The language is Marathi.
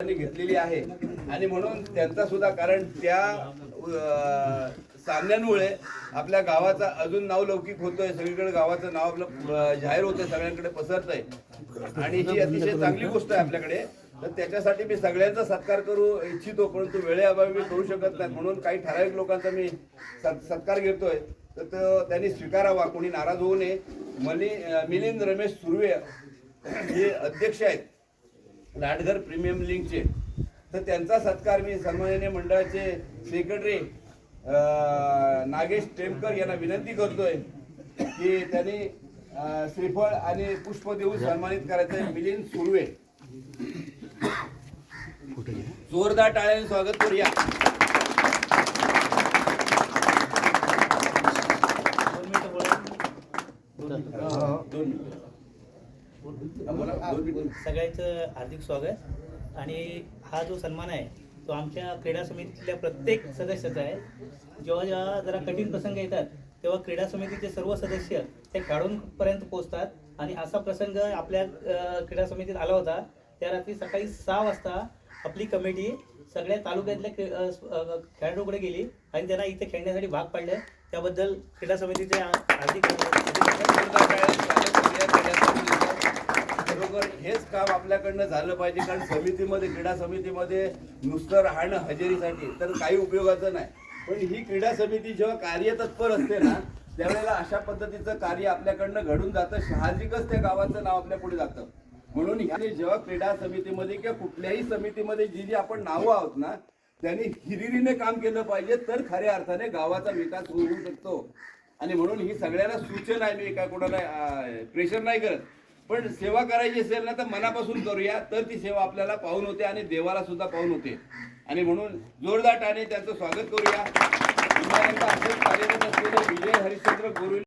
घेतलेली आहे आणि म्हणून त्यांचा सुद्धा कारण त्या सामन्यांमुळे आपल्या गावाचा अजून नावलौकिक होतोय, सगळीकडे गावाचं नाव आपलं जाहीर होतंय, सगळ्यांकडे पसरतंय आणि ही अतिशय चांगली गोष्ट आहे आपल्याकडे. तर त्याच्यासाठी मी सगळ्यांचा सत्कार करू इच्छितो, परंतु वेळेअभावी मी करू शकत नाही, म्हणून काही ठराविक लोकांचा मी सत्कार घेतोय. तर त्यांनी स्वीकारावा, कोणी नाराज होऊ नये. मिलिंद रमेश सुर्वे हे अध्यक्ष आहेत लाटघर प्रीमियम लीगचे, तर त्यांचा सत्कार मी सन्माननीय मंडळाचे सेक्रेटरी नागेश टेमकर यांना विनंती करतोय की त्यांनी श्रीफळ आणि पुष्प देऊन सन्मानित करायचं. मिलिंद सुर्वे, जोरदार टाळ्याने स्वागत करूया. सगळ्यांचं हार्दिक स्वागत. आणि हा जो सन्मान आहे तो आमच्या क्रीडा समितीतल्या प्रत्येक सदस्याचा आहे. जेव्हा जेव्हा जरा कठीण प्रसंग येतात तेव्हा क्रीडा समितीचे सर्व सदस्य ते खेळाडूंपर्यंत पोहोचतात. आणि असा प्रसंग आपल्या क्रीडा समितीत आला होता. त्या रात्री सकाळी 6 वाजता आपली कमिटी सगळ्या तालुक्यातल्या खेळाडूकडे गेली आणि त्यांना इथे खेळण्यासाठी भाग पाडले. त्याबद्दल क्रीडा समितीचे हार्दिक बरोबर हेच काम आपल्याकडनं झालं पाहिजे, कारण समितीमध्ये क्रीडा समितीमध्ये नुसतं राहणं हजेरीसाठी तर काही उपयोगाचं नाही. पण ही क्रीडा समिती जेव्हा कार्यतत्पर असते ना, त्यावेळेला अशा पद्धतीचं कार्य आपल्याकडनं घडून जातं. साहजिकच त्या गावाचं नाव आपल्या पुढे जातं. म्हणून ह्याने जेव्हा क्रीडा समितीमध्ये किंवा कुठल्याही समितीमध्ये जी आपण नावं आहोत ना, त्यांनी हिरिरीने काम केलं पाहिजे, तर खऱ्या अर्थाने गावाचा विकास होऊ शकतो. आणि म्हणून ही सगळ्यांना सूचना आहे, मी काय कोणाला प्रेशर नाही करत, पण सेवा करायची असेल ना तर मनापासून करूया, तर ती सेवा आपल्याला पाहून होते आणि देवाला सुद्धा पाहून होते. आणि म्हणून जोरदार टाळ्याने त्यांचं स्वागत करूया. कार्यरत असलेले विजय हरिश्चंद्र गोरुल